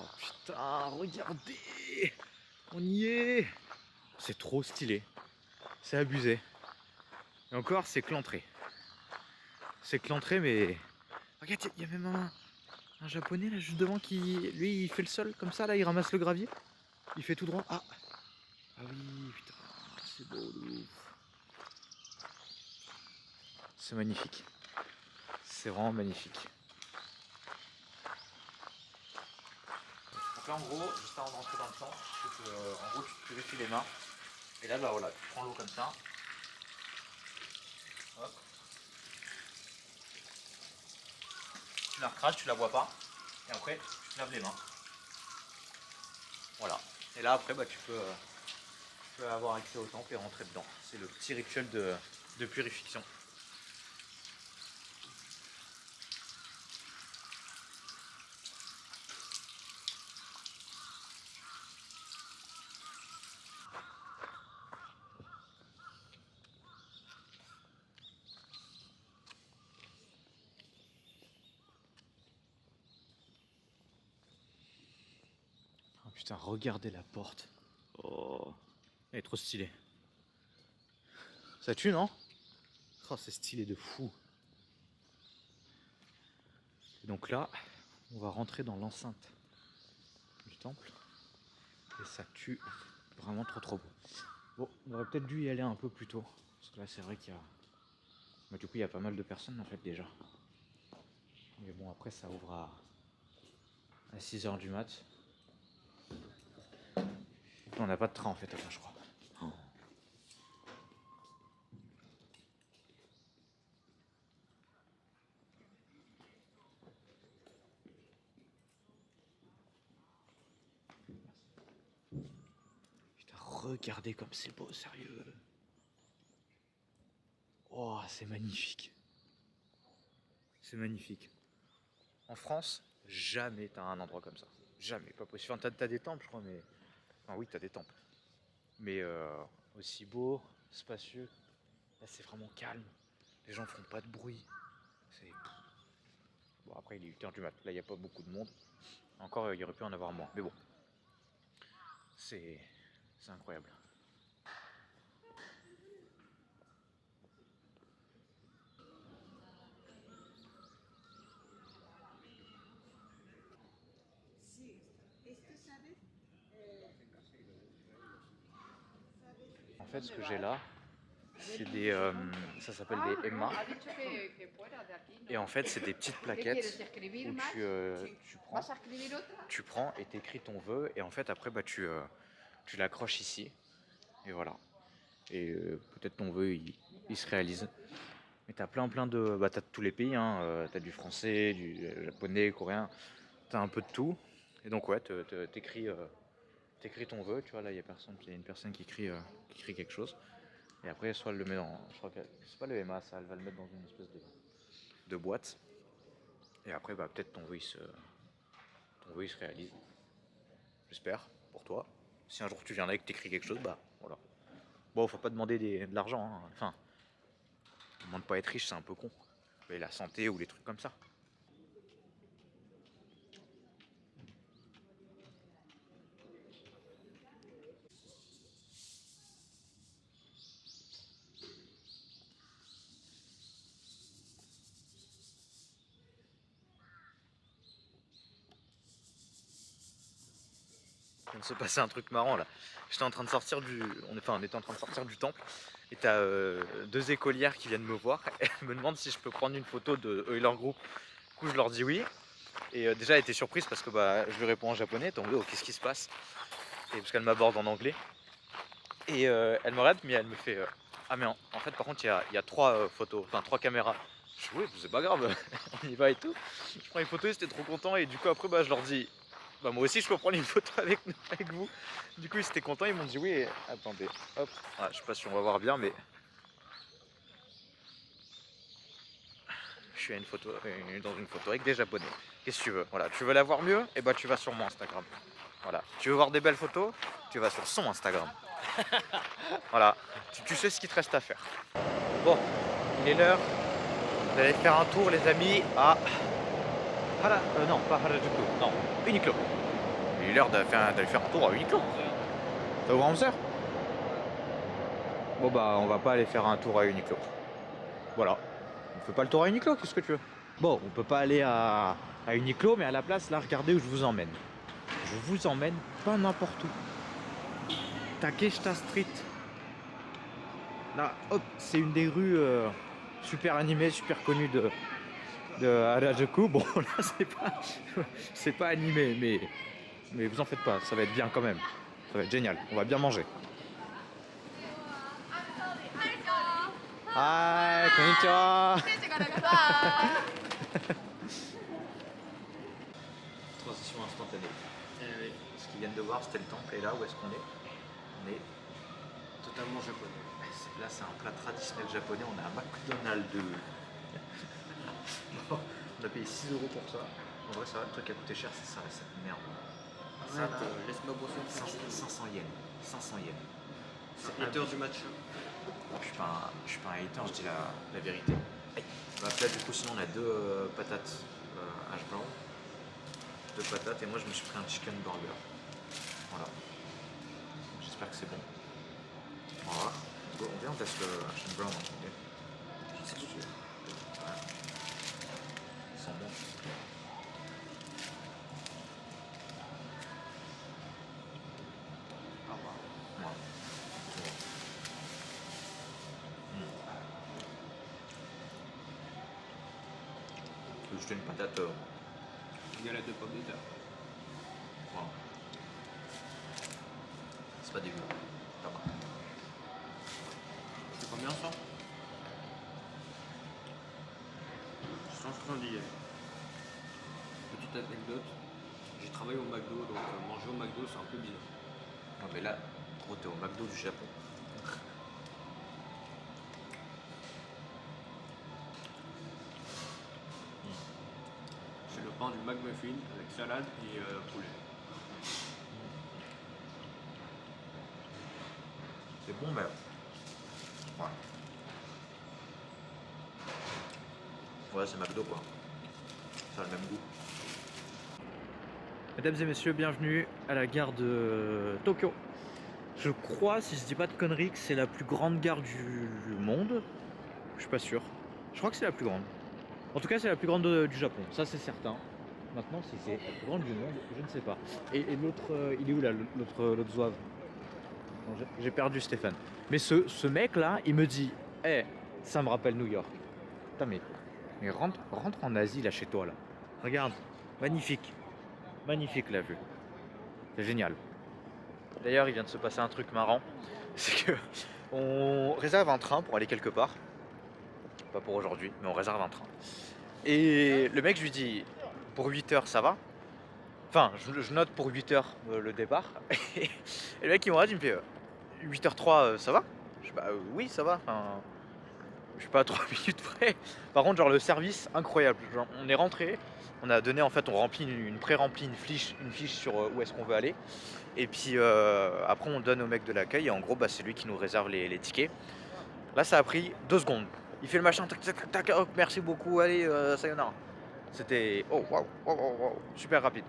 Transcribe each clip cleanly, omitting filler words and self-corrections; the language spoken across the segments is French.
Oh putain, regardez! On y est! C'est trop stylé. C'est abusé. Et encore, c'est que l'entrée. C'est que l'entrée, mais... Regarde, il y a même un japonais là juste devant qui... Lui, il fait le sol comme ça, là, il ramasse le gravier. Il fait tout droit. Ah! Ah oui, putain, c'est beau de ouf. C'est magnifique. C'est vraiment magnifique. Donc là, en gros, juste avant d'entrer dans le temps, en gros, tu te purifies les mains. Et là, bah voilà, tu prends l'eau comme ça. Hop. Tu la recraches, tu la bois pas. Et après, tu te laves les mains. Voilà. Et là, après, bah, tu peux avoir accès au temple et rentrer dedans. C'est le petit rituel de purification. Oh putain, regardez la porte. Oh, elle est trop stylée. Ça tue, non? Oh, c'est stylé de fou. Et donc là, on va rentrer dans l'enceinte du temple. Et ça tue vraiment trop beau. Bon, on aurait peut-être dû y aller un peu plus tôt. Parce que là, c'est vrai qu'il y a... Bah, du coup, il y a pas mal de personnes en fait déjà. Mais bon, après, ça ouvre à 6 h du mat. On n'a pas de train en fait avant, je crois. Oh. Putain, regardez comme c'est beau, sérieux. Oh, c'est magnifique. C'est magnifique. En France, jamais t'as un endroit comme ça. Jamais, pas possible. Enfin, t'as des temples, je crois, mais... Enfin, oui, t'as des temples. Mais aussi beau, spacieux. Là, c'est vraiment calme. Les gens font pas de bruit. C'est... Bon, après, il est 8 h du mat. Là, il n'y a pas beaucoup de monde. Encore, il y aurait pu en avoir moins. Mais bon, c'est incroyable. En fait, ce que j'ai là, c'est des... ça s'appelle des Emma. Et en fait, c'est des petites plaquettes où tu prends et t'écris ton vœu. Et en fait, après, bah, tu l'accroches ici. Et voilà. Et peut-être ton vœu, il se réalise. Mais t'as plein de... Bah, t'as de tous les pays, hein. T'as du français, du japonais, coréen. T'as un peu de tout. Et donc, ouais, t'écris ton vœu. Tu vois, là, il y a une personne qui écrit quelque chose. Et après, soit elle le met dans... Je crois que c'est pas le MA, ça. Elle va le mettre dans une espèce de boîte. Et après, bah, peut-être ton vœu, il se réalise. J'espère, pour toi. Si un jour tu viens là et que t'écris quelque chose, bah, voilà. Bon, faut pas demander de l'argent, hein. Enfin, demande pas être riche, c'est un peu con. Mais la santé ou les trucs comme ça. Il vient de se passer un truc marrant là. J'étais en train de sortir on était en train de sortir du temple. Et t'as deux écolières qui viennent me voir. Et elles me demandent si je peux prendre une photo de eux et leur groupe. Du coup, je leur dis oui. Et déjà, elle était surprise parce que bah, je lui réponds en japonais. Donc, oh, qu'est-ce qui se passe? Et parce qu'elle m'aborde en anglais. Et elle me regarde, mais elle me fait ah, mais en fait, par contre, il y a trois photos, enfin trois caméras. Je dis oui, c'est pas grave, on y va et tout. Je prends les photos, ils étaient trop contents. Et du coup, après, bah, je leur dis bah, moi aussi, je peux prendre une photo avec vous. Du coup, ils étaient contents, ils m'ont dit oui. Et... Attendez, hop, voilà, je sais pas si on va voir bien, mais je suis dans une photo avec des japonais. Qu'est-ce que tu veux? Voilà, tu veux la voir mieux? Et bah, tu vas sur mon Instagram. Voilà, tu veux voir des belles photos? Tu vas sur son Instagram. Voilà, tu sais ce qu'il te reste à faire. Bon, il est l'heure d'aller faire un tour, les amis, à non, pas Harajuku, non, Uniqlo. il est l'heure d'aller faire un tour à Uniqlo. Ça vous Ramseur? Bon bah on va pas aller faire un tour à Uniqlo. Voilà. On fait pas le tour à Uniqlo, qu'est-ce que tu veux? Bon, on peut pas aller à Uniqlo, mais à la place, là, regardez où je vous emmène. Je vous emmène pas n'importe où. Takeshita Street. Là, hop, c'est une des rues super animées, super connues de Harajuku. Bon, là, c'est pas animé, mais vous en faites pas, ça va être bien quand même. Ça va être génial, on va bien manger. Hi, konnichiwa. Transition instantanée. Oui. Ce qu'ils viennent de voir, c'était le temple. Et là, où est-ce qu'on est? On est Totalement japonais. là, c'est un plat traditionnel japonais. On a un McDonald's de. On a payé 6 € pour ça. En vrai, ça va, le truc qui a coûté cher, c'est ça, cette merde. Ça, là, laisse-moi bosser. 500 yens. 500 yens. C'est hater du match. Je suis pas un hater, je dis la vérité. Bah, là, du coup, sinon, on a deux patates hash brown. 2 patates, et moi, je me suis pris un chicken burger. Voilà. J'espère que c'est bon. On va voir. On vient, on teste le hash brown. Okay. Je sais tout de suite. Ouais. Ils sont bons. Ah bah. Ouais. Juste une patate. Galette de pommes de terre. Voilà. C'est pas dégueu. Pas mal. C'est combien ça? 170 yens. Petite anecdote, j'ai travaillé au McDo, donc manger au McDo c'est un peu bizarre. Non mais là, gros, t'es au McDo du Japon. C'est le pain du McMuffin avec salade et poulet. C'est bon, mais. Voilà. Ouais, c'est McDo quoi. Ça a le même goût. Mesdames et messieurs, bienvenue à la gare de Tokyo. Je crois, si je dis pas de conneries, que c'est la plus grande gare du monde. Je suis pas sûr. Je crois que c'est la plus grande. En tout cas, c'est la plus grande du Japon. Ça, c'est certain. Maintenant, si c'est la plus grande du monde, je ne sais pas. Et l'autre, il est où là, l'autre zouave? J'ai perdu Stéphane. Mais ce mec là, il me dit, hey, ça me rappelle New York. Putain, mais rentre en Asie là chez toi là. Regarde, magnifique. Magnifique la vue. C'est génial. D'ailleurs, il vient de se passer un truc marrant. C'est que on réserve un train pour aller quelque part. Pas pour aujourd'hui, mais on réserve un train. Et le mec, je lui dis, pour 8 heures, ça va? Enfin, je note pour 8 heures le départ. Et le mec, il me regarde, il me fait 8h03, ça va? Je dis, bah oui, ça va. Enfin, je suis pas à 3 minutes près. Par contre, genre le service, incroyable. Genre, on est rentré, on a donné, en fait, on remplit une pré-remplie, une fiche sur où est-ce qu'on veut aller. Et puis après, on donne au mec de l'accueil. Et en gros, bah, c'est lui qui nous réserve les tickets. Là, ça a pris 2 secondes. Il fait le machin, tac, tac, tac, tac, oh, merci beaucoup, allez, sayonara. C'était, oh, waouh, wow, super rapide.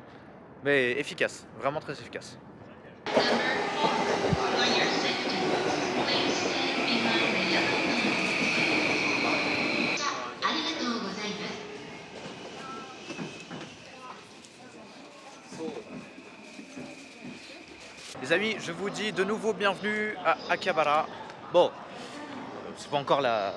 Mais efficace, vraiment très efficace. Les amis, je vous dis de nouveau bienvenue à Akihabara. Bon, c'est pas encore la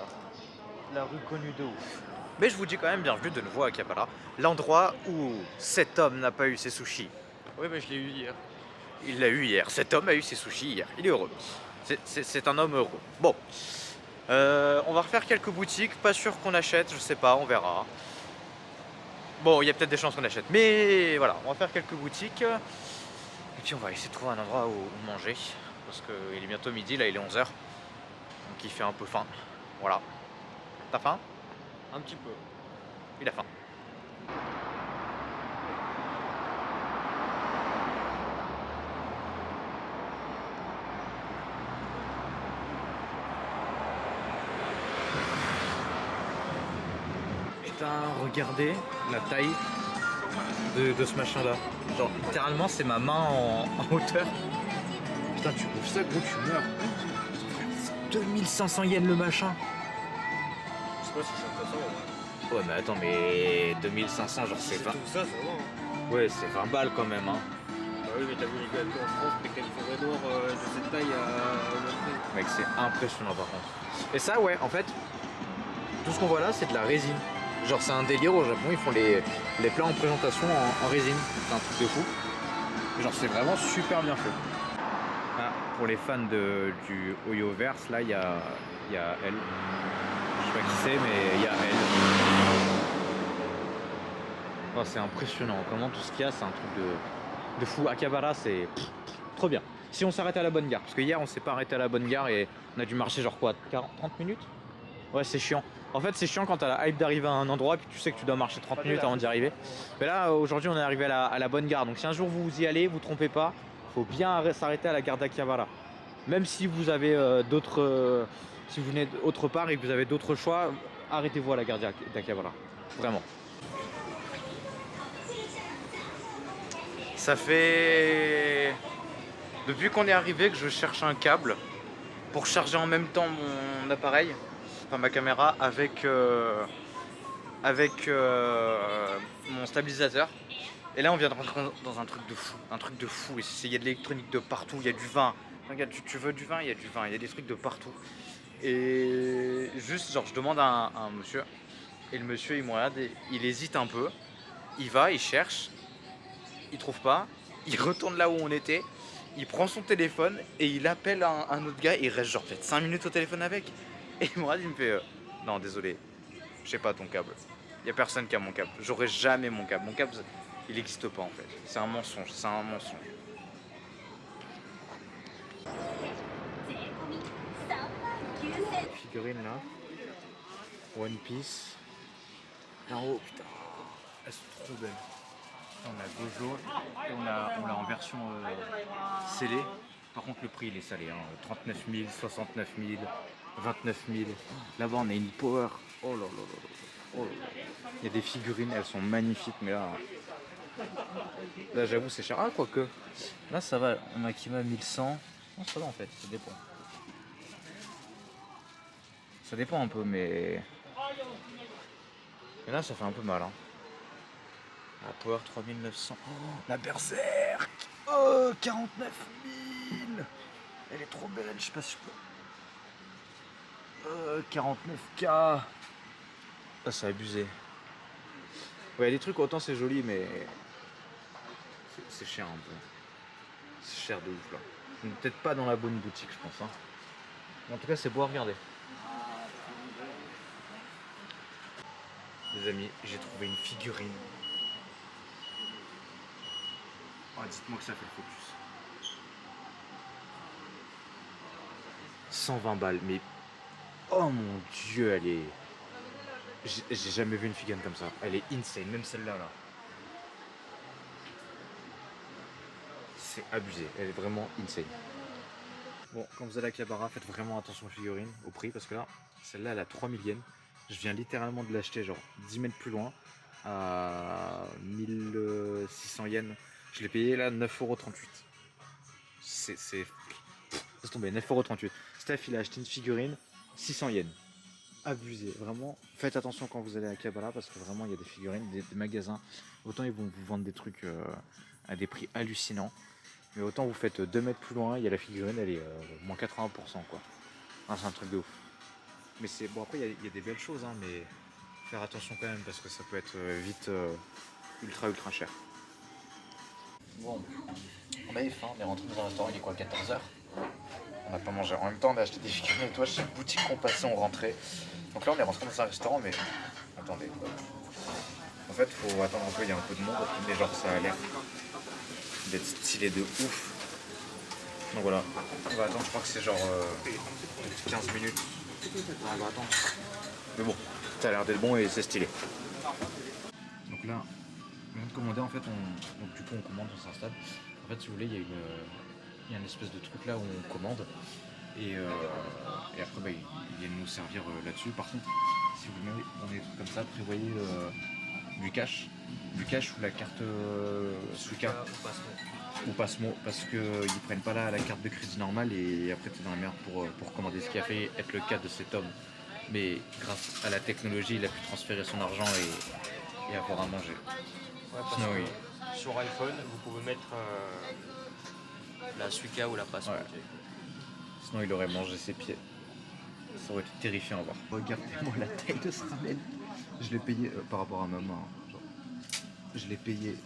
rue connue de ouf. Mais je vous dis quand même bienvenue de nouveau à Akihabara, l'endroit où cet homme n'a pas eu ses sushis. Oui, mais je l'ai eu hier. Il l'a eu hier. Cet homme a eu ses sushis hier. Il est heureux. C'est un homme heureux. Bon, on va refaire quelques boutiques. Pas sûr qu'on achète, je sais pas, on verra. Bon, il y a peut-être des chances qu'on achète. Mais voilà, on va faire quelques boutiques. Et puis on va essayer de trouver un endroit où manger. Parce qu'il est bientôt midi, là il est 11h. Donc il fait un peu faim. Voilà. T'as faim? Un petit peu. Il a faim. Putain, regardez la taille de ce machin là. Genre littéralement c'est ma main en hauteur. Putain tu bouffes ça gros tu meurs. 2500 yens le machin. C'est quoi, c'est 500 €? Ouais mais attends mais 2500 genre c'est 20. Tout ça, c'est vraiment. Hein. Ouais c'est 20 balles quand même hein. Bah oui mais t'as vu les gâteaux en France, mais quelle forêt noire de cette taille à notre prix. Mec c'est impressionnant par contre. Et ça ouais en fait, tout ce qu'on voit là c'est de la résine. Genre c'est un délire au Japon, ils font les plats en présentation en résine. C'est un truc de fou. Genre c'est vraiment super bien fait. Ah, pour les fans du Oyoverse, là il y a elle. Je sais pas qui c'est mais il y a elle. Oh, c'est impressionnant, vraiment tout ce qu'il y a c'est un truc de fou. Akihabara c'est trop bien. Si on s'arrête à la bonne gare, parce que hier on s'est pas arrêté à la bonne gare et on a dû marcher genre quoi 30 minutes. Ouais c'est chiant. En fait c'est chiant quand t'as la hype d'arriver à un endroit puis tu sais que tu dois marcher 30 minutes avant d'y arriver. Mais là aujourd'hui on est arrivé à la bonne gare. Donc si un jour vous y allez, vous trompez pas, faut bien s'arrêter à la gare d'Akihabara. Même si vous avez si vous venez d'autre part et que vous avez d'autres choix, arrêtez-vous à la gare d'Akihabara. Vraiment. Ça fait depuis qu'on est arrivé que je cherche un câble pour charger en même temps mon appareil, enfin ma caméra avec mon stabilisateur. Et là on vient de rentrer dans un truc de fou, il y a de l'électronique de partout, il y a du vin. Regarde, tu veux du vin, il y a du vin, il y a des trucs de partout. Et juste genre je demande à un monsieur, et le monsieur il me regarde, il hésite un peu, il va, il cherche, il trouve pas, il retourne là où on était, il prend son téléphone et il appelle un autre gars, il reste genre peut-être 5 minutes au téléphone avec. Et il me regarde, il me fait non désolé, j'ai pas ton câble. Il y a personne qui a mon câble, j'aurai jamais mon câble. Mon câble il n'existe pas en fait, c'est un mensonge, c'est un mensonge. Figurines là, One Piece. Oh putain, elles sont trop belles. On a Gojo et on l'a en version scellée. Par contre le prix il est salé, hein. 39 000, 69 000, 29 000. Là-bas on a une Power. Oh là là là là. Oh là là. Il y a des figurines, elles sont magnifiques, mais là j'avoue c'est cher. Ah quoique. Là ça va, on a Kima 1100. Non ça va en fait, ça dépend. Ça dépend un peu mais là ça fait un peu mal hein. La Power 3900. Oh, la Berserk. Oh 49 000. Elle est trop belle, je sais pas si je peux. 49K. Ah c'est abusé. Ouais des trucs autant c'est joli mais c'est cher un peu. C'est cher de ouf là. Peut-être pas dans la bonne boutique je pense hein. En tout cas c'est beau à regarder. Les amis, j'ai trouvé une figurine. Oh, dites-moi que ça fait le focus. 120 balles, mais oh mon dieu, elle est. J'ai jamais vu une figurine comme ça. Elle est insane, même celle-là là. C'est abusé, elle est vraiment insane. Bon, quand vous allez à Akihabara, faites vraiment attention aux figurines, au prix, parce que là, celle-là elle a 3000 yens. Je viens littéralement de l'acheter genre 10 mètres plus loin à 1600 yens. Je l'ai payé là 9,38 €. C'est tombé, 9,38 €. Steph il a acheté une figurine, 600 yens. Abusé, vraiment. Faites attention quand vous allez à Akihabara parce que vraiment il y a des figurines, des magasins. Autant ils vont vous vendre des trucs à des prix hallucinants. Mais autant vous faites 2 mètres plus loin, il y a la figurine, elle est moins 80% quoi. Ah, c'est un truc de ouf. Mais c'est bon après il y a des belles choses hein, mais faire attention quand même parce que ça peut être vite ultra cher. Bon, on avait faim, on est rentré dans un restaurant, il est quoi 14 h. On n'a pas mangé. En même temps on a acheté des figurines et toi chaque boutique qu'on passait on rentrait. Donc là on est rentré dans un restaurant mais attendez. En fait faut attendre un peu, il y a un peu de monde, mais genre ça a l'air d'être stylé de ouf. Donc voilà, on va attendre, je crois que c'est genre 15 minutes. On va attendre. Mais bon, ça a l'air d'être bon et c'est stylé. Donc là, on vient de commander en fait, donc du coup on commande, on s'installe. En fait si vous voulez, il y a une espèce de truc là où on commande. Et après bah, ils viennent nous servir là-dessus. Par contre, si vous voulez des trucs comme ça, prévoyez du cash. du cash ou la carte Suica ou Passmo, parce qu'ils prennent pas la carte de crédit normale et après tu es dans la merde pour commander, ce qui a fait être le cas de cet homme. Mais grâce à la technologie, il a pu transférer son argent et avoir à manger. Ouais, sinon, oui. Sur iPhone, vous pouvez mettre la Suica ou la Passmo. Ouais. Sinon, il aurait mangé ses pieds. Ça aurait été terrifiant à voir. Regardez-moi la taille de ce ramen. Je l'ai payé par rapport à ma main. Genre, je l'ai payé.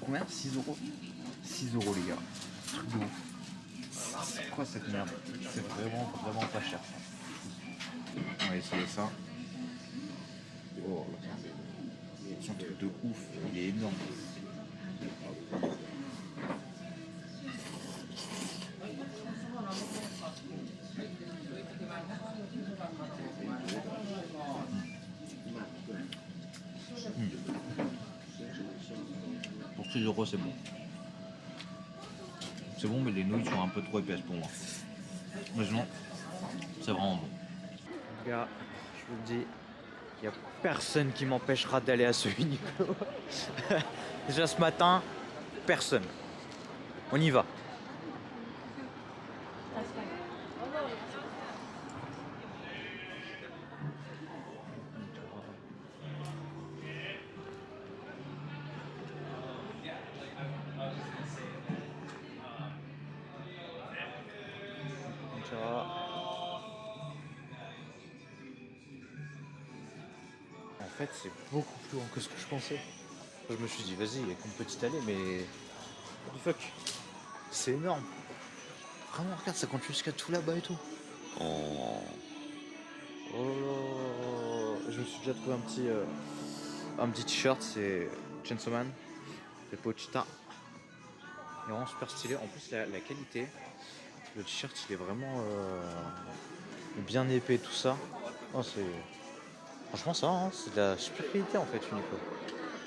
Combien? 6 euros. 6 euros, les gars. Truc de ouf. C'est quoi cette merde? C'est vraiment pas cher. On va essayer ça. Oh là. C'est un truc de ouf. Il est énorme. Pour 6 euros, c'est bon. C'est bon, mais les nouilles sont un peu trop épaisses pour moi. Mais sinon, c'est vraiment bon. Les gars, je vous le dis, il n'y a personne qui m'empêchera d'aller à ce Uniqlo. Déjà ce matin, personne. On y va. En fait, c'est beaucoup plus grand que ce que je pensais. Je me suis dit, vas-y, il y a qu'une petite allée, mais... What the fuck? C'est énorme. Vraiment, regarde, ça continue jusqu'à tout là-bas et tout. Oh. Oh. Je me suis déjà trouvé un petit t-shirt, c'est Chainsaw Man, c'est Pochita. Il est vraiment super stylé. En plus, la qualité, le t-shirt, il est vraiment bien épais, tout ça. Oh, c'est... Franchement, ça, hein, c'est de la super qualité en fait, Uniqlo.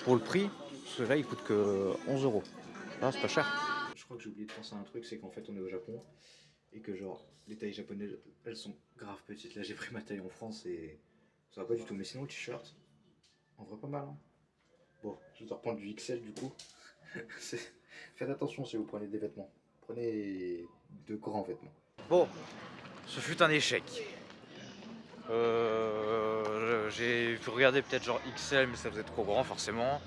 Pour le prix, celui-là, il coûte que 11 euros. Ah, c'est pas cher. Je crois que j'ai oublié de penser à un truc, c'est qu'en fait, on est au Japon et que genre, les tailles japonaises, elles sont grave petites. Là, j'ai pris ma taille en France et ça va pas du tout. Mais sinon, le t-shirt, en vrai, pas mal. Hein. Bon, je vais te reprendre du XL du coup. Faites attention si vous prenez des vêtements. Prenez de grands vêtements. Bon, ce fut un échec. J'ai pu regarder peut-être genre XL, mais ça faisait trop grand forcément.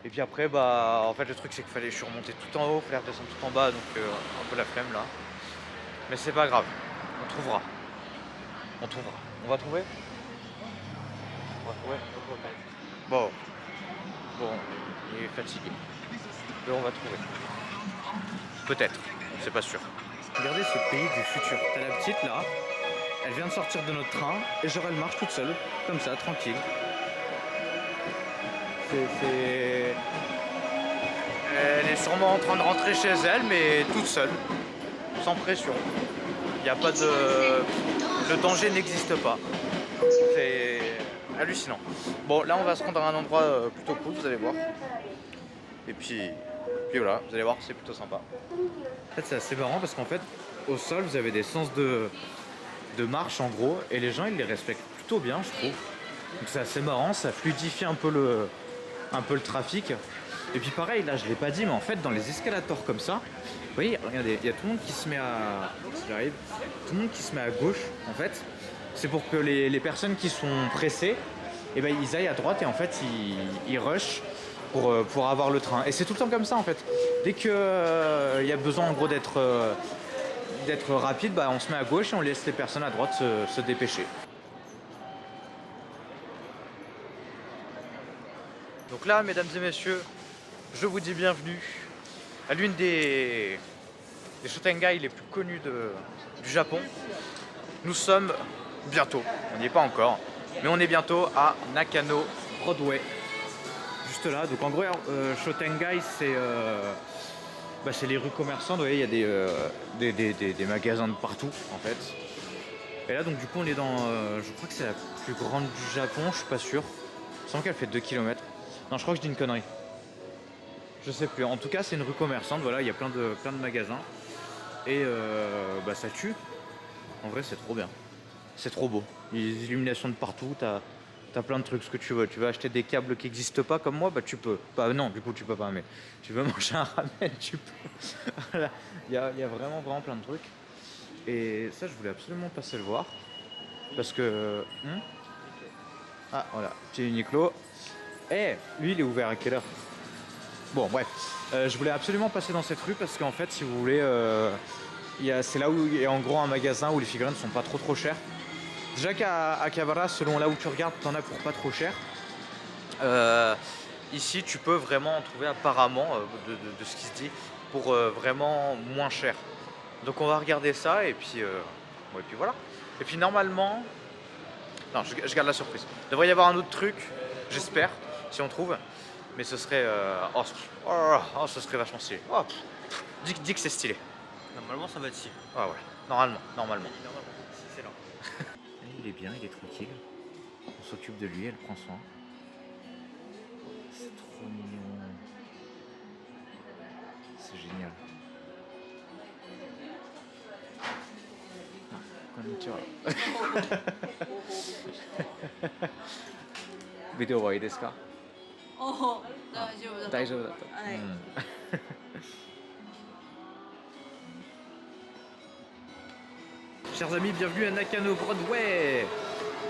Et puis après, bah en fait le truc c'est qu'il fallait, je suis remonté tout en haut, il fallait redescendre tout en bas, donc un peu la flemme là. Mais c'est pas grave, on trouvera. On trouvera. On va trouver? On va trouver. Bon, il est fatigué. Mais on va trouver. Peut-être, c'est pas sûr. Regardez ce pays du futur. T'as la petite là. Elle vient de sortir de notre train et genre elle marche toute seule, comme ça, tranquille. Elle est sûrement en train de rentrer chez elle, mais toute seule, sans pression. Il n'y a pas de... Le danger n'existe pas. C'est hallucinant. Bon, là on va se rendre à un endroit plutôt cool, vous allez voir. Et puis voilà, vous allez voir, c'est plutôt sympa. En fait, c'est assez marrant parce qu'en fait, au sol, vous avez des sens de marche en gros, et les gens ils les respectent plutôt bien, je trouve. Donc c'est assez marrant, ça fluidifie un peu le trafic. Et puis pareil, là je l'ai pas dit, mais en fait dans les escalators comme ça, vous voyez, regardez, il y a tout le monde qui se met à... Si j'arrive, tout le monde qui se met à gauche en fait. C'est pour que les personnes qui sont pressées, et ben ils aillent à droite et en fait ils rushent pour avoir le train. Et c'est tout le temps comme ça en fait. Dès qu'il y a besoin en gros d'être rapide, bah on se met à gauche et on laisse les personnes à droite se dépêcher. Donc là, mesdames et messieurs, je vous dis bienvenue à l'une des shotengai les plus connus du Japon. Nous sommes bientôt, on n'y est pas encore, mais on est bientôt à Nakano Broadway. Juste là, donc en gros, shotengai c'est les rues commerçantes, vous voyez, il y a des magasins de partout en fait. Et là donc du coup on est dans, je crois que c'est la plus grande du Japon, je suis pas sûr. Il me semble qu'elle fait 2 km. Non, je crois que je dis une connerie. Je sais plus, en tout cas c'est une rue commerçante, voilà, il y a plein de magasins. Et ça tue. En vrai c'est trop bien. C'est trop beau. Il y a des illuminations de partout, t'as T'as plein de trucs, ce que tu veux. Tu veux acheter des câbles qui n'existent pas comme moi, bah tu peux. Bah non, du coup tu peux pas, mais tu veux manger un ramen, tu peux. Voilà. Il y a vraiment plein de trucs. Et ça, je voulais absolument passer le voir. Parce que... Ah, voilà, petit Uniqlo. Eh, lui, il est ouvert à quelle heure? Bon, bref. Je voulais absolument passer dans cette rue parce qu'en fait, si vous voulez, c'est là où il y a en gros un magasin où les figurines sont pas trop chères. Déjà qu'à Cavara, selon là où tu regardes, t'en as pour pas trop cher. Ici, tu peux vraiment en trouver apparemment, de ce qui se dit, pour vraiment moins cher. Donc on va regarder ça et puis, bon, et puis voilà. Et puis normalement... Non, je garde la surprise. Il devrait y avoir un autre truc, j'espère, si on trouve. Mais ce serait... ce serait vachement stylé. Oh, dis que c'est stylé. Normalement, ça va être ici. Ah ouais, normalement. Normalement, si c'est là. Il est bien, il est tranquille. On s'occupe de lui, elle prend soin. C'est trop mignon. C'est génial. Konnichiwa. Vidéoはいいですか? 大丈夫だと。Chers amis, bienvenue à Nakano Broadway.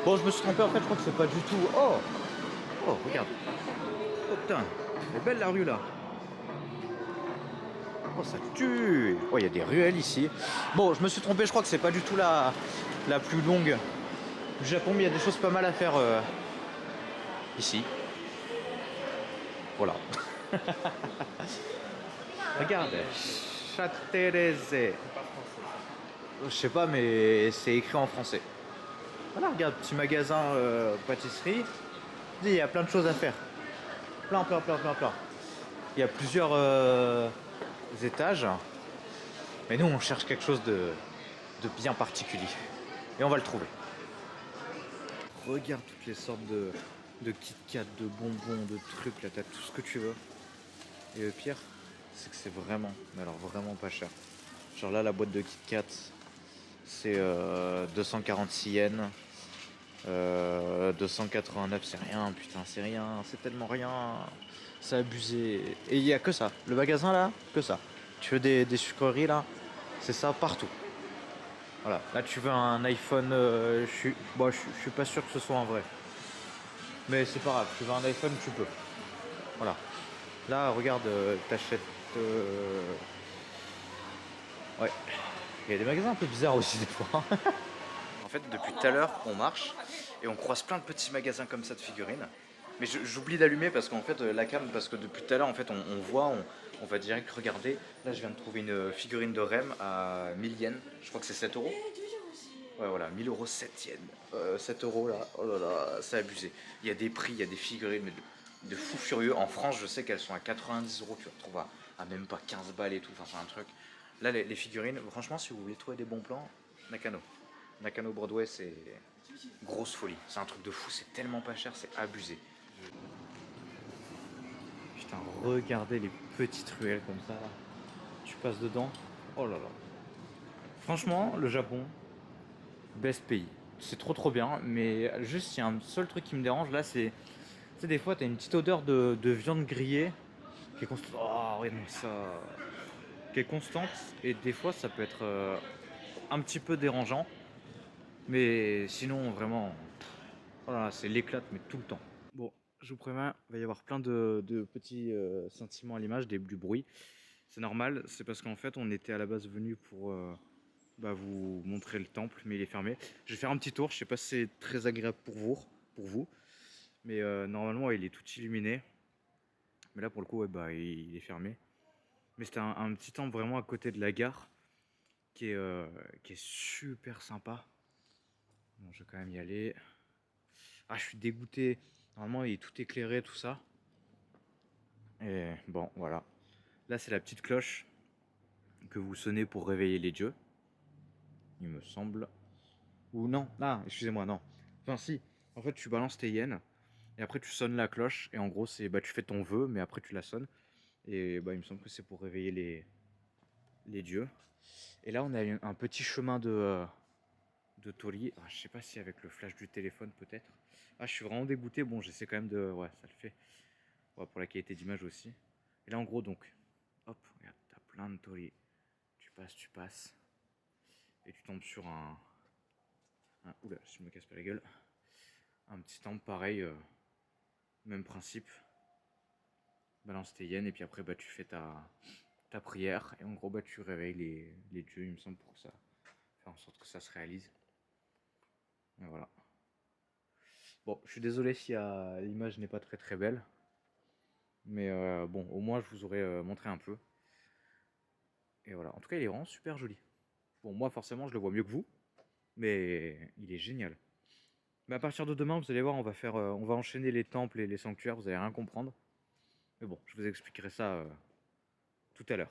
Bon, je me suis trompé, en fait, je crois que c'est pas du tout... Oh, regarde. Oh putain, elle est belle la rue là. Oh, ça tue. Oh, il y a des ruelles ici. Bon, je me suis trompé, je crois que c'est pas du tout la plus longue du Japon, mais il y a des choses pas mal à faire ici. Voilà. Regarde, Chatterese. Je sais pas, mais c'est écrit en français. Voilà, regarde, petit magasin pâtisserie. Il y a plein de choses à faire. Plein. Il y a plusieurs étages. Mais nous, on cherche quelque chose de bien particulier. Et on va le trouver. Regarde toutes les sortes de Kit Kat, de bonbons, de trucs. Là, t'as tout ce que tu veux. Et le pire, c'est que c'est vraiment, mais alors vraiment pas cher. Genre là, la boîte de Kit Kat, c'est 246 yens. 289, c'est rien, putain, c'est rien, c'est tellement rien, c'est abusé. Et il y a que ça, le magasin là, que ça. Tu veux des sucreries là, c'est ça partout. Voilà, là tu veux un iPhone, je suis pas sûr que ce soit un vrai. Mais c'est pas grave, tu veux un iPhone, tu peux. Voilà. Là, regarde, t'achètes... Ouais. Il y a des magasins un peu bizarres aussi des fois. En fait, depuis tout à l'heure, on marche et on croise plein de petits magasins comme ça de figurines. Mais j'oublie d'allumer parce qu'en fait, la cam, parce que depuis tout à l'heure, en fait, on voit, on va direct regarder. Là, je viens de trouver une figurine de Rem à 1000 yens. Je crois que c'est 7 euros. Ouais, voilà, 1000 euros, 7 yens. 7 euros là, oh là là, c'est abusé. Il y a des prix, il y a des figurines, mais de fou furieux. En France, je sais qu'elles sont à 90 euros. Tu retrouves à même pas 15 balles et tout. Enfin, c'est un truc. Là, les figurines, franchement, si vous voulez trouver des bons plans, Nakano Broadway, c'est grosse folie. C'est un truc de fou, c'est tellement pas cher, c'est abusé. Putain, regardez les petites ruelles comme ça. Là. Tu passes dedans. Oh là là. Franchement, le Japon, best pays. C'est trop bien, mais juste il y a un seul truc qui me dérange là, c'est... Tu sais, des fois, t'as une petite odeur de viande grillée qui est constante. Oh, ouais, non, ça... Qui est constante, et des fois, ça peut être un petit peu dérangeant. Mais sinon, vraiment, voilà, c'est l'éclate, mais tout le temps. Bon, je vous préviens, il va y avoir plein de petits sentiments à l'image, du bruit. C'est normal, c'est parce qu'en fait, on était à la base venu pour vous montrer le temple, mais il est fermé. Je vais faire un petit tour, je sais pas si c'est très agréable pour vous, mais normalement, il est tout illuminé. Mais là, pour le coup, ouais, il est fermé. Mais c'était un petit temple vraiment à côté de la gare qui est super sympa. Bon, je vais quand même y aller. Ah, je suis dégoûté. Normalement, il est tout éclairé, tout ça. Et bon, voilà. Là, c'est la petite cloche que vous sonnez pour réveiller les dieux. Il me semble. Ou non, excusez-moi, non. Enfin, si. En fait, tu balances tes yens. Et après, tu sonnes la cloche. Et en gros, c'est tu fais ton vœu, mais après, tu la sonnes. Et il me semble que c'est pour réveiller les dieux. Et là, on a un petit chemin de de Tori. Ah, je sais pas si avec le flash du téléphone peut-être. Ah, je suis vraiment dégoûté. Bon, j'essaie quand même de... Ouais, ça le fait. Ouais, pour la qualité d'image aussi. Et là, en gros, donc, hop, regarde, t'as plein de Tori. Tu passes. Et tu tombes sur oula, je me casse pas la gueule. Un petit temple pareil, même principe. Balance tes yens et puis après, bah, tu fais ta prière. Et en gros, bah, tu réveilles les dieux, il me semble, pour que ça... Faire en sorte que ça se réalise. Et voilà. Bon, je suis désolé si l'image n'est pas très très belle. Mais bon, au moins je vous aurais montré un peu. Et voilà, en tout cas il est vraiment super joli. Bon, moi forcément je le vois mieux que vous. Mais il est génial. Mais à partir de demain, vous allez voir, on va enchaîner les temples et les sanctuaires, vous allez rien comprendre. Mais bon, je vous expliquerai ça tout à l'heure.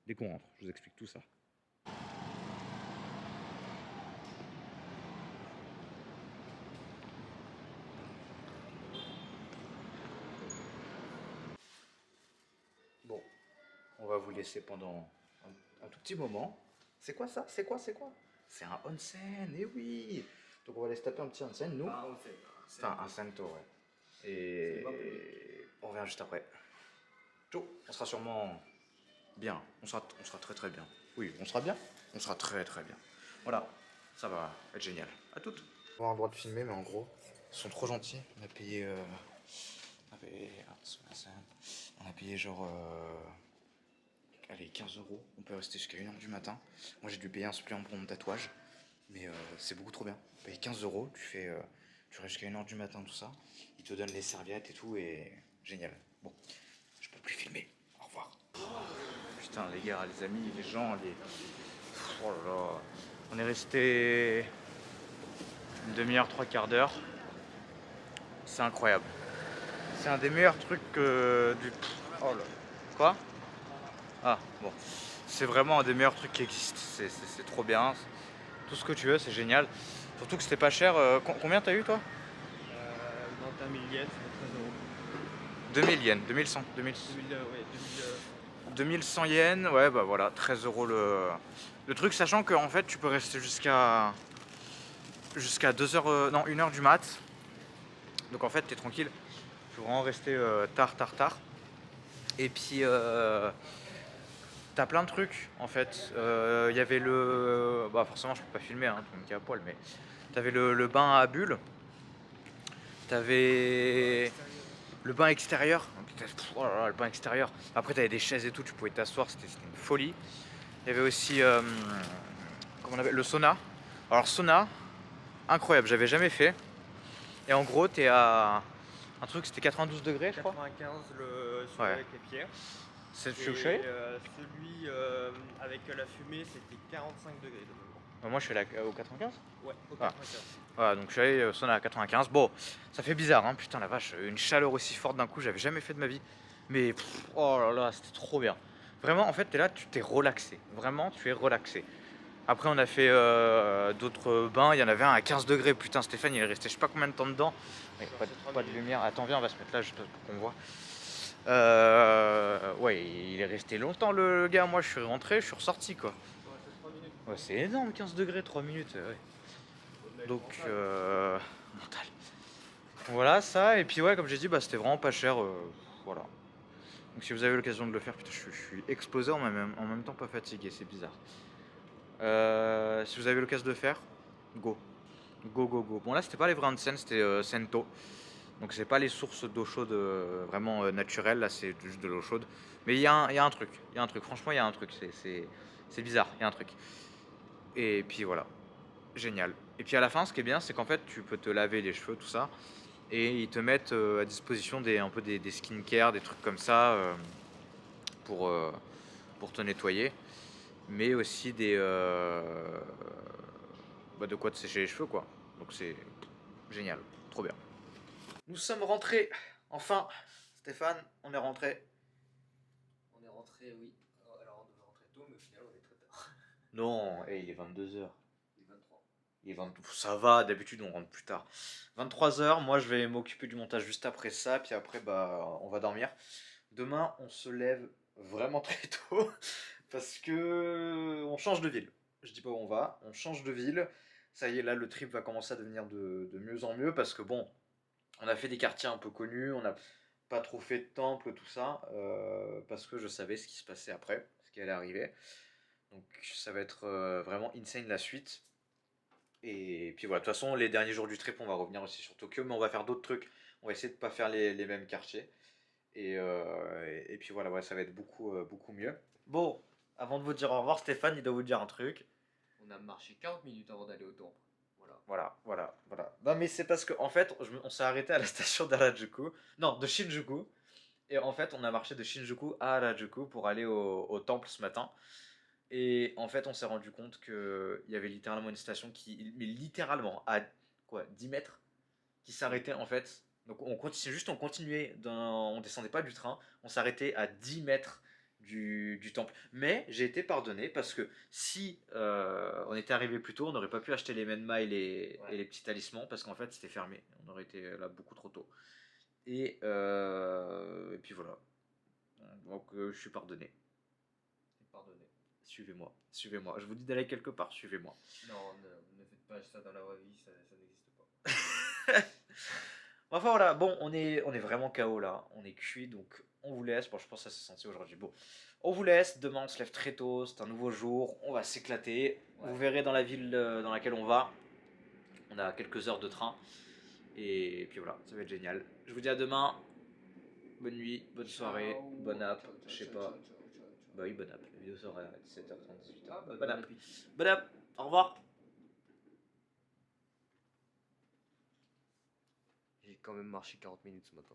Dès qu'on rentre, je vous explique tout ça. Bon, on va vous laisser pendant un tout petit moment. C'est quoi ça? C'est quoi? C'est un onsen, eh oui! Donc on va aller se taper un petit onsen, nous. Enfin, un sento, ouais. Et on revient juste après. Ciao, on sera sûrement bien. On sera très très bien. Oui, on sera bien. On sera très très bien. Voilà, ça va être génial. À toutes. On va avoir le droit de filmer, mais en gros, ils sont trop gentils. On a payé genre allez, 15 euros. On peut rester jusqu'à 1h du matin. Moi j'ai dû payer un supplément pour mon tatouage. Mais c'est beaucoup trop bien. Tu payes 15 euros, tu restes jusqu'à 1h du matin, tout ça. Ils te donnent les serviettes et tout, et génial. Bon, je peux plus filmer. Au revoir. Putain, les gars, les amis, les gens, oh là là. On est resté une demi-heure, trois quarts d'heure. C'est incroyable. C'est un des meilleurs trucs du... Oh là. Quoi? Ah, bon. C'est vraiment un des meilleurs trucs qui existent. C'est trop bien. Tout ce que tu veux, c'est génial. Surtout que c'était pas cher. Combien t'as eu, toi? 21 000 yens, c'est 13 euros. 2000 yens, 2100, 2000... Ouais, 2100 yens, ouais, bah voilà, 13 euros le truc, sachant que en fait, tu peux rester jusqu'à 2h, non, 1h du mat. Donc en fait, t'es tranquille. Tu peux vraiment rester tard. Et puis, t'as plein de trucs, en fait. Il y avait bah forcément, je peux pas filmer, hein, tout le monde qui est à poil, mais t'avais le bain à bulles. T'avais le bain extérieur. Oh là là, le bain extérieur. Après, t'avais des chaises et tout, tu pouvais t'asseoir, c'était une folie. Il y avait aussi comment on appelle, le sauna. Alors, sauna, incroyable, j'avais jamais fait. Et en gros, t'es à un truc, c'était 92 degrés, je crois. 95 celui Ouais. avec les pierres. C'est le celui Celui avec la fumée, c'était 45 degrés de mémoire. Moi, je suis allé au 95. Ouais, au 95. Voilà, donc je suis allé au sauna à 95. Bon, ça fait bizarre, hein, putain la vache, une chaleur aussi forte d'un coup, j'avais jamais fait de ma vie. Mais oh là là, c'était trop bien. Vraiment, en fait, t'es là, tu t'es relaxé. Vraiment, tu es relaxé. Après, on a fait d'autres bains. Il y en avait un à 15 degrés. Putain, Stéphane, il est resté je sais pas combien de temps dedans. Mais pas de lumière. Attends, viens, on va se mettre là juste pour qu'on voit. Ouais, il est resté longtemps, le gars. Moi, je suis rentré, je suis ressorti, quoi. Ouais, c'est énorme, 15 degrés, 3 minutes. Ouais. Donc, mental. Voilà, ça. Et puis, ouais, comme j'ai dit, bah, c'était vraiment pas cher. Voilà. Donc, si vous avez l'occasion de le faire, putain, je suis explosé en même temps pas fatigué. C'est bizarre. Si vous avez l'occasion de le faire, go. Go. Bon, là, c'était pas les vrais onsen, c'était Sento. Donc, c'est pas les sources d'eau chaude vraiment naturelles. Là, c'est juste de l'eau chaude. Mais il y a un truc. Il y a un truc. Franchement, il y a un truc. C'est bizarre. Il y a un truc. Et puis, voilà. Génial. Et puis, à la fin, ce qui est bien, c'est qu'en fait, tu peux te laver les cheveux, tout ça. Et ils te mettent à disposition un peu des skincare, des trucs comme ça pour te nettoyer. Mais aussi de quoi te sécher les cheveux, quoi. Donc c'est génial, trop bien. Nous sommes rentrés, enfin, Stéphane, on est rentré. On est rentré, oui. Alors on devait rentrer tôt, mais au final on est très tard. Non, il est 22h. Il est 23. Il est 20... Ça va, d'habitude on rentre plus tard. 23h, moi je vais m'occuper du montage juste après ça, puis après bah on va dormir. Demain on se lève vraiment très tôt parce que on change de ville. Je dis pas où on va, on change de ville. Ça y est, là, le trip va commencer à devenir de mieux en mieux parce que bon, on a fait des quartiers un peu connus, on n'a pas trop fait de temple, tout ça, parce que je savais ce qui se passait après, ce qui allait arriver. Donc ça va être vraiment insane la suite. Et puis voilà, de toute façon, les derniers jours du trip, on va revenir aussi sur Tokyo, mais on va faire d'autres trucs. On va essayer de pas faire les mêmes quartiers. Et puis voilà, ouais, ça va être beaucoup mieux. Bon, avant de vous dire au revoir, Stéphane, il doit vous dire un truc. On a marché 40 minutes avant d'aller au temple. Voilà. Non, mais c'est parce qu'en fait, on s'est arrêté à la station d'Harajuku. Non, de Shinjuku. Et en fait, on a marché de Shinjuku à Harajuku pour aller au temple ce matin. Et en fait, on s'est rendu compte qu'il y avait littéralement une station qui, mais littéralement, à quoi, 10 mètres, qui s'arrêtait en fait. Donc on continue, juste on continuait, on descendait pas du train, on s'arrêtait à 10 mètres du temple. Mais j'ai été pardonné parce que si on était arrivé plus tôt, on n'aurait pas pu acheter les menma et les petits talismans parce qu'en fait c'était fermé. On aurait été là beaucoup trop tôt. Et puis voilà. Donc je suis pardonné. Pardonnez. Suivez-moi. Je vous dis d'aller quelque part, suivez-moi. Non, ne faites pas ça dans la vraie vie, ça n'existe pas. Enfin voilà, bon, on est vraiment KO là, on est cuit, donc on vous laisse. Bon, je pense que ça s'est senti aujourd'hui. Bon, on vous laisse. Demain, on se lève très tôt, c'est un nouveau jour, on va s'éclater. Ouais. Vous verrez dans la ville dans laquelle on va. On a quelques heures de train. Et puis voilà, ça va être génial. Je vous dis à demain. Bonne nuit, bonne soirée, bonne app, je sais pas. Bah oui, bonne app. La vidéo sera à 17h30, 18h. Ah, Bonne app. Bonne app. Au revoir. J'ai quand même marché 40 minutes ce matin.